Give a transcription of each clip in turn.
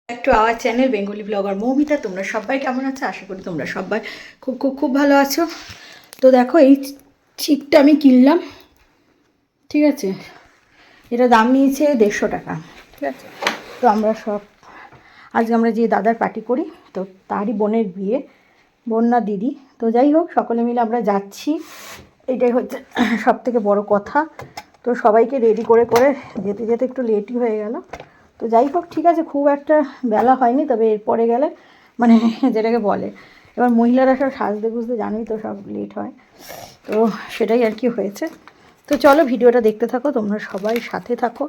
একটু our channel Bengali blogger Moumita. তোমরা সবাই কেমন আছো? আশা করি তোমরা সবাই খুব খুব খুব ভালো আছো। তো দেখো এই চিপটা আমি কিনলাম, ঠিক আছে। এটা দাম নিয়েছে 150 টাকা, ঠিক আছে। তো আমরা সব আজকে আমরা যে দাদার পার্টি করি, তো তারই বোনের বিয়ে, বোন না দিদি। তো যাই হোক, সকলে মিলে আমরা যাচ্ছি, এটাই হচ্ছে সব থেকে বড় কথা। তো সবাইকে রেডি করে করে যেতে যেতে একটু লেটই হয়ে গেল। তো যাই হোক, ঠিক আছে, খুব একটা বেলা হয়নি, তবে এরপরে গেলে মানে যেটাকে বলে, এবার মহিলারা সব সাজতে গুজতে জানোই তো, সব লেট হয়। তো সেটাই আর কি হয়েছে। তো চলো ভিডিওটা দেখতে থাকো, তোমরা সবাই সাথে থাকো।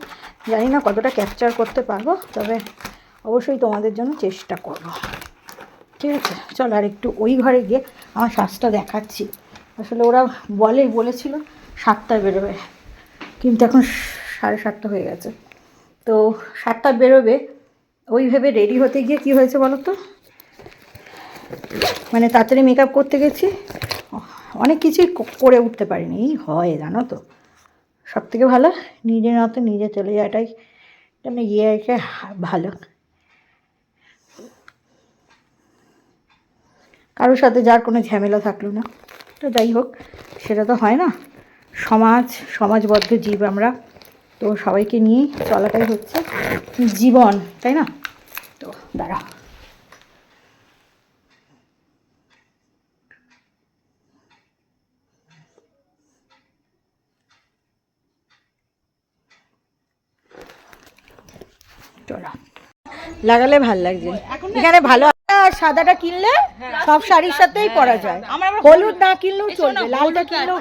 জানি না কতটা ক্যাপচার করতে পারবো, তবে অবশ্যই তোমাদের জন্য চেষ্টা করবো, ঠিক আছে। চলো আর একটু ওই ঘরে গিয়ে আমার সাজটা দেখাচ্ছি। আসলে ওরা বলেছিল 7টায় বেরোবে, কিন্তু এখন 7:30 হয়ে গেছে। তো 7টায় বেরোবে, ওই ভেবে রেডি হতে গিয়ে কি হয়েছে বলো তো, মানে তাড়াতাড়ি মেকআপ করতে গেছি, অনেক কিছুই করে উঠতে পারিনি। এই হয় জানো তো, সব থেকে ভালো নিজের মতো নিজে চলে যাওয়াটাই মানে গিয়ে ভালো। কারোর সাথে যার কোনো ঝামেলা থাকলো না। তো যাই হোক, সেটা তো হয় না, সমাজবদ্ধ জীব আমরা, তো সবাইকে নিয়েই চলাটাই হচ্ছে জীবন, তাই না? তো দাঁড়া, চলো লাগালে ভাল লাগছে এখানে, ভালো। আর সাদাটা কিনলে সব শাড়ির সাথেই পরা যায়, হলুদ না কিনলেও চলবে, লালটা কিনলেও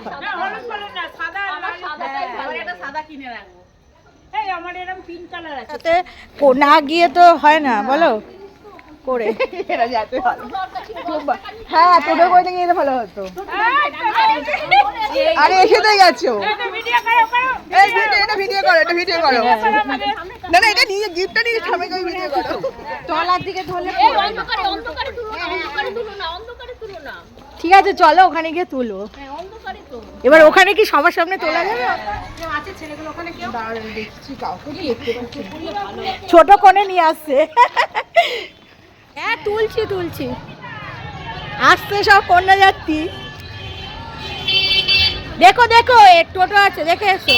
না গিয়ে তো হয় না বলো করে। হ্যাঁ, তোদের বইতে গিয়ে ভালো হতো। আরে এসে তো গেছো, ভিডিও করো, এটা ভিডিও করো। না না, এটা নিয়ে গিফটটা নিয়ে সামনে করে ভিডিও করো। তলার দিকে ধরলে ঠিক আছে, চলো ওখানে গিয়ে তুলো। এবার ওখানে কি সবার সামনে তোলা যাবে? ছোট কোণে নিয়ে আসছে। হ্যাঁ, তুলছি আসছে সব কন্যা যাত্রী। দেখো টোটো আছে, দেখে এসো।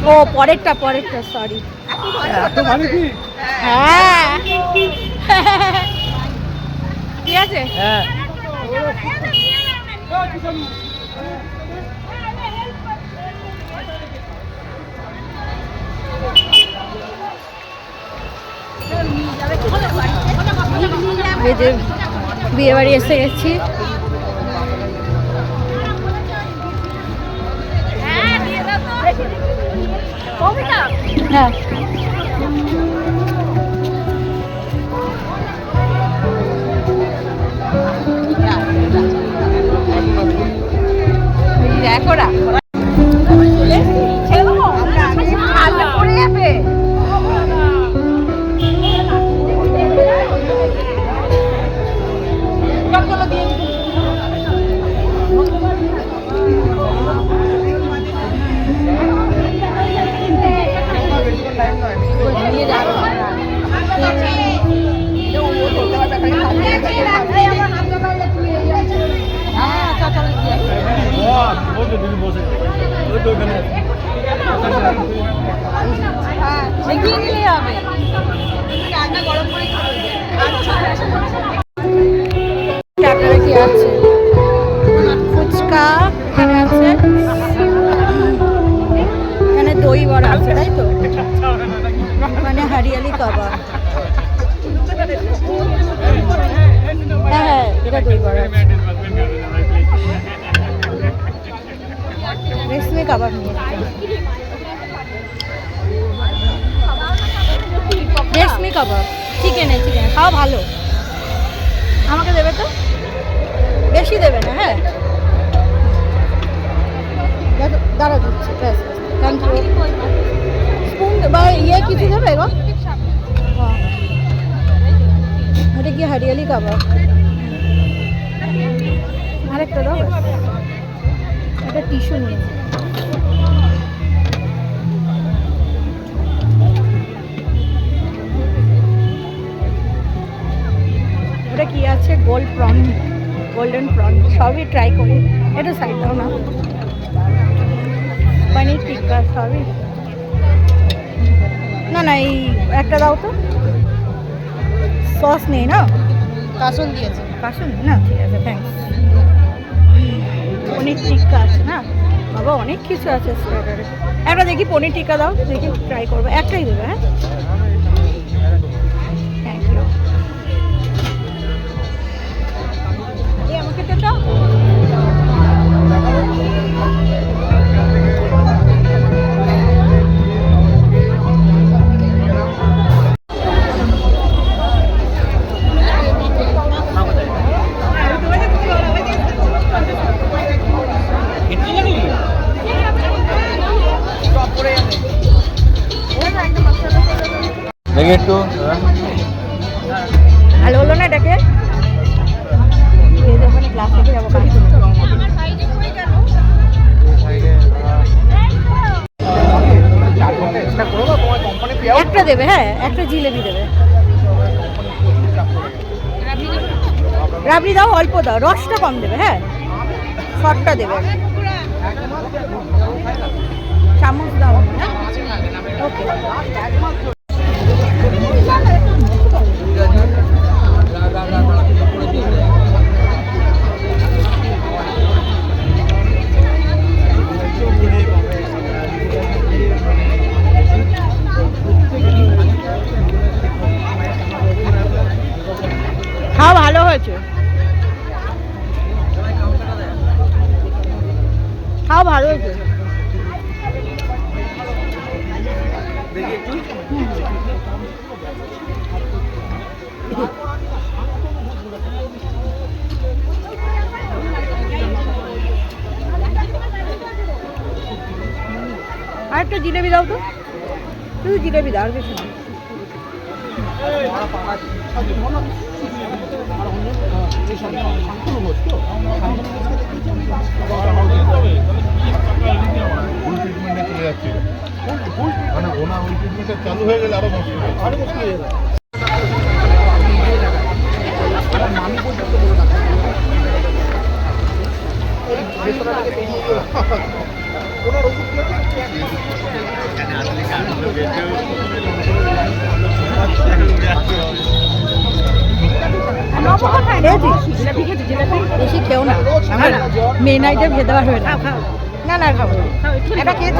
ও পরেরটা সরি। হ্যাঁ ঠিক আছে। বিয়ে বাড়ি এসে গেছি। হ্যাঁ, দেখো না কি আছে ফুচকা, এখানে আছে, এখানে দই বড়া আছে, তাই তো, মানে হরিয়ালি কাবাব। হ্যাঁ, এটা দই বড়া আছে। রেশমি কাবাব নিয়ে, রেশমি কাবাব, চিকেনে খাওয়া ভালো। আমাকে দেবে তো, বেশি দেবে না। হ্যাঁ, দাঁড়া দিচ্ছি, ব্যাস, থ্যাংক ইউ। স্পুন বা কিছু দেবে গো? কি হরিয়ালি কাবাব, আরেকটা দাও, একটা টিস্যু নিয়ে। ওটা কি আছে, গোল্ডেন প্রন, সবই ট্রাই করি। এটা সাইড দাও না, পনির টিক্কা সবই। না না, এই একটা দাও তো, সস নেই না, কাসুন দিয়েছে। কাসুন না, ঠিক আছে থ্যাঙ্কস। পনির টিক্কা আছে না বাবা, অনেক কিছু আছে স্টার্টারে। একটা দেখি পনির টিক্কা দাও, দেখি ট্রাই করবো, একটাই দেবে। হ্যাঁ থ্যাংক ইউ। এই আমাকে তো দাও। দেখি একটু ভালো হলো না এটাকে, ওখানে ক্লাস থেকে যাবো কাজ করতে। একটা দেবে, হ্যাঁ একটা জিলেবি দেবে। রাবড়ি দাও, অল্প দাও, রসটা কম দেবে। হ্যাঁ শর্টটা দেবে, চামচ দাও। হ্যাঁ ওকে। খাওয়া ভালো হয়েছে, খাওয়া ভালো হয়েছে। আরেকটা জিলেবি দাও তো, শুধু জিলেবি দাও, আর কিছু না। মানে ওনা ওই ট্রিটমেন্টটা চালু হয়ে গেলে আরো মুশকিল হয়ে যাবে। বেশি খেও না, আমার মেন আইটেম খেতে পারবে না। না না খাবো, এটা খেয়ে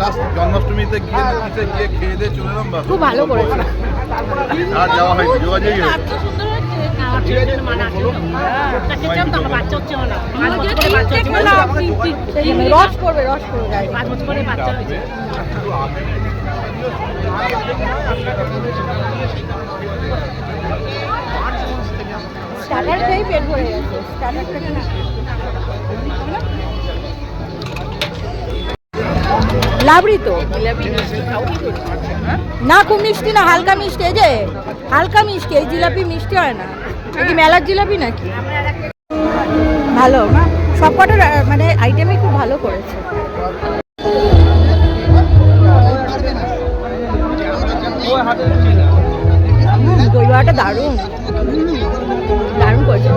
লাস্ট জন্মাষ্টমীতে গিয়ে খেয়ে দিয়ে চলে এলাম। খুব ভালো করেছে, আর যাওয়া হয়নি, যোগাযোগই হয়নি। রস করবে, রস করবে। স্টার্টার খেয়েই পেট ভরে গেছে, স্টার্টার থেকে না। লাবড়ি তো না, খুব মিষ্টি না, হালকা মিষ্টি। এই যে হালকা মিষ্টি, এই জিলাপি মিষ্টি হয় না। কি মেলার জিলাপি নাকি? ভালো না, সব কটার মানে আইটেমই খুব ভালো করেছে। দই বড়াটা দারুণ দারুণ করেছে,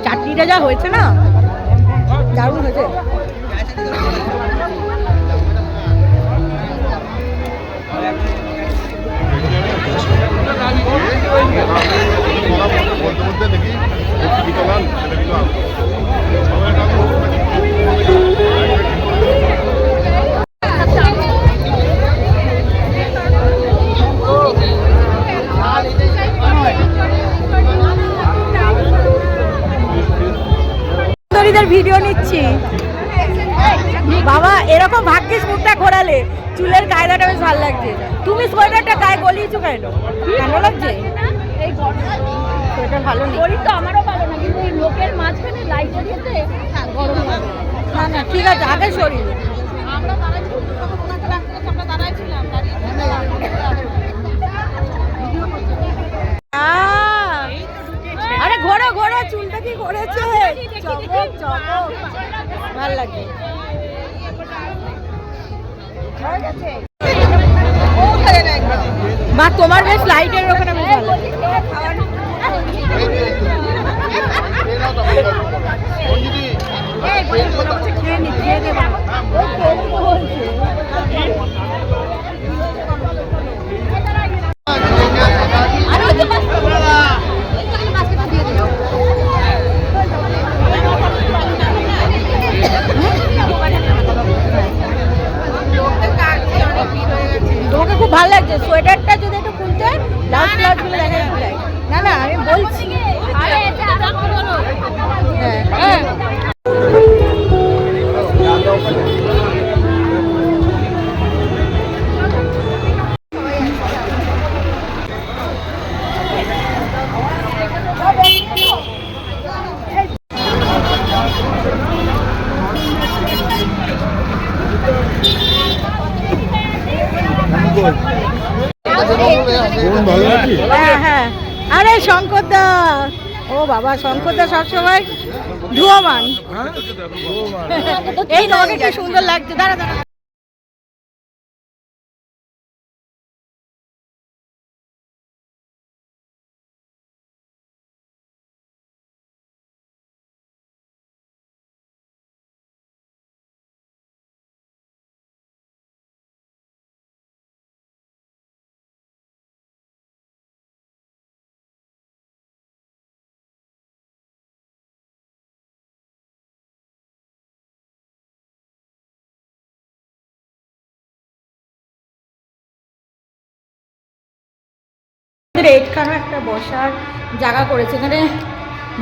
চাটনিটা যা হয়েছে না দারুণ হয়েছে। বলতে বলতে দেখি ভিডিও নিচ্ছি বাবা, এরকম ভাগ্যিস মুখটা ঘোরালে, চুলের কায়দাটা বেশ ভালো লাগছে। তুমি সোয়েটারটা গায়ে গলিয়েছো কেন? ভালো লাগছে, সোয়েটার ভালো নেই। শরীর তো আমারও ভালো না, কিন্তু লোকের মাঝখানে লাইট দিতে গরম লাগে। না না ঠিক আছে, আগে শরীর আমরা দাঁড়াইছিলাম, ভালো লাগছে। বা তোমার বেশ লাইটের ওখানে বেশ ভালো লাগে। খেয়ে নি, খেয়ে দেবা। তোমাকে খুব ভালো লাগছে সোয়েটারটা, যদি একটু খুলতে ব্লাউজ ব্লাউজগুলো দেখা যাচ্ছে। না না আমি বলছি হ্যাঁ হ্যাঁ। হ্যাঁ হ্যাঁ। আরে শঙ্কর দা, ও বাবা শঙ্কর দা সবসময় ধুয়মান। এই তোমাকে কি সুন্দর লাগছে, দাঁড়া দাঁড়া। এইখানে একটা বসার জায়গা করেছে, এখানে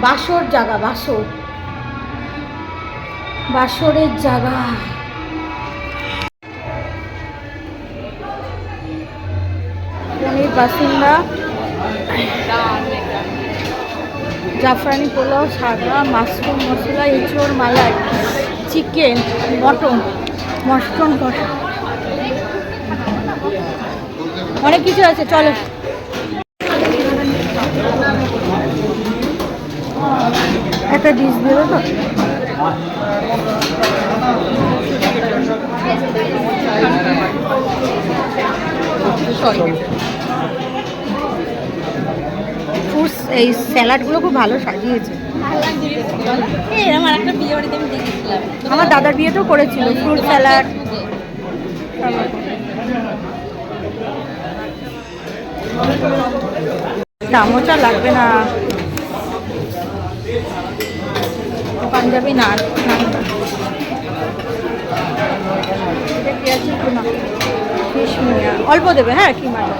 বাসর জায়গা, বাসরের জায়গা। পনির বাসিন্দা, জাফরানি পোলাও, সাদা মাশরুম মশলা, এঁচোড় মালাই, চিকেন, মটন কষা, অনেক কিছু আছে। চলো একটা ডিশ দেবো তো। ফ্রুটস, এই স্যালাডগুলো খুব ভালো সাজিয়েছে। আমার দাদার বিয়েতেও করেছিল ফ্রুট স্যালাড। চামচা লাগবে না, পাঞ্জাবি নান। এটা কি আছে একটু না, অল্প দেবে। হ্যাঁ কি মানে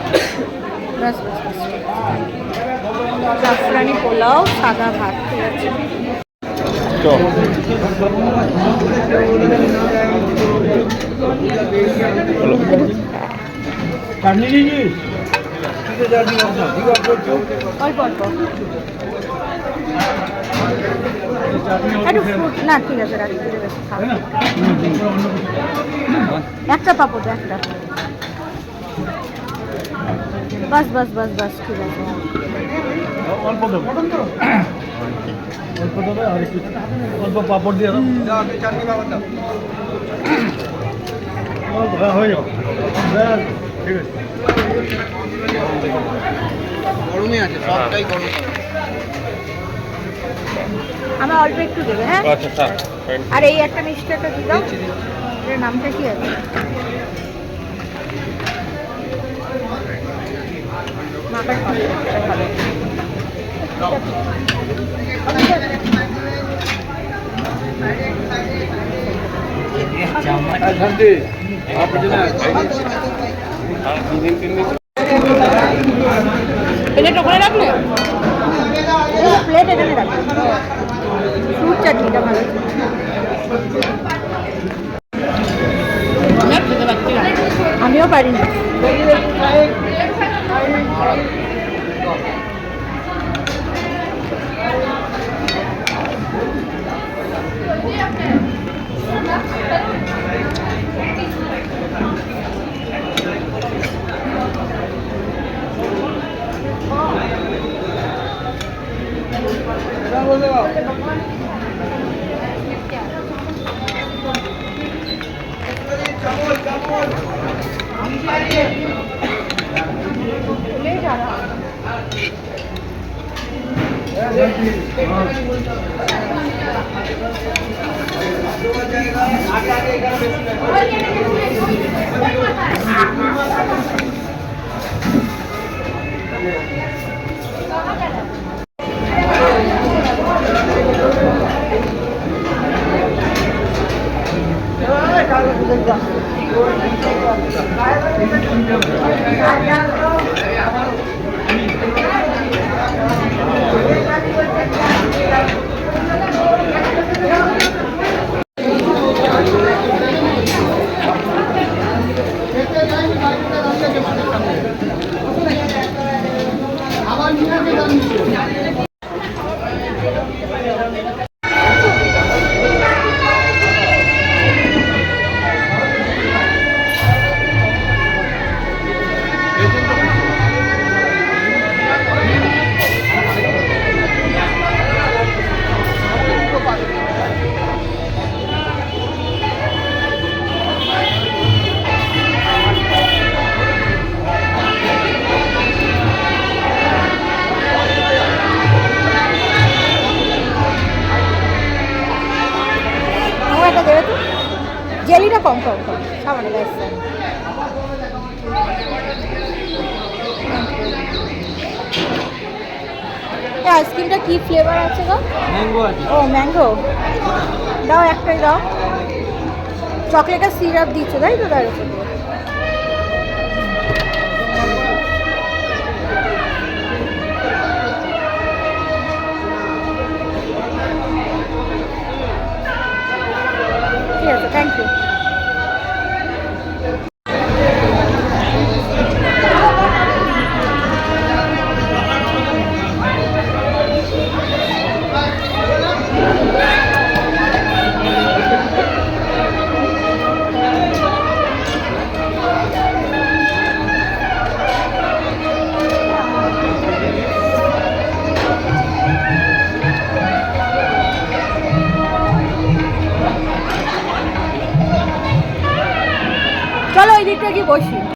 জাফরানি পোলাও, সাদা ভাত। ঠিক আছে অল্প অল্প একটু ফ্রুট না। ঠিক আছে রাখি, একটা পাপড় একটা, বাস বাস বাস বাস। ঠিক আছে অল্প দেবো, অল্প দেবে আর একটু অল্প পাপড় দিয়ে দাও। হয়ে যাও, ঠিক আছে। গরমই আছে, সবটাই গরম। আমার অল্প একটু দেবে। হ্যাঁ আর এই একটা মিষ্টি একটা দিয়ে দাও। এর নামটা কি আছে? মাখার প্লেট ওখানে রাখলে, প্লেট এখানে রাখলে। ফ্রুট চাটনিটা ভালো। আমিও পারি না। আমার একটা দেবে তো, জেলিটা কম কম কম সামান্য ব্যাস। এই আইসক্রিমটা কি ফ্লেভার আছে গো? ম্যাঙ্গো আছে। ও ম্যাঙ্গো, দাও একটাই দাও। চকলেটের সিরাপ দিচ্ছ তাই তো তার উপর? ঠিক আছে, থ্যাংক ইউ। চলো ওই দিকটা গিয়ে বসি।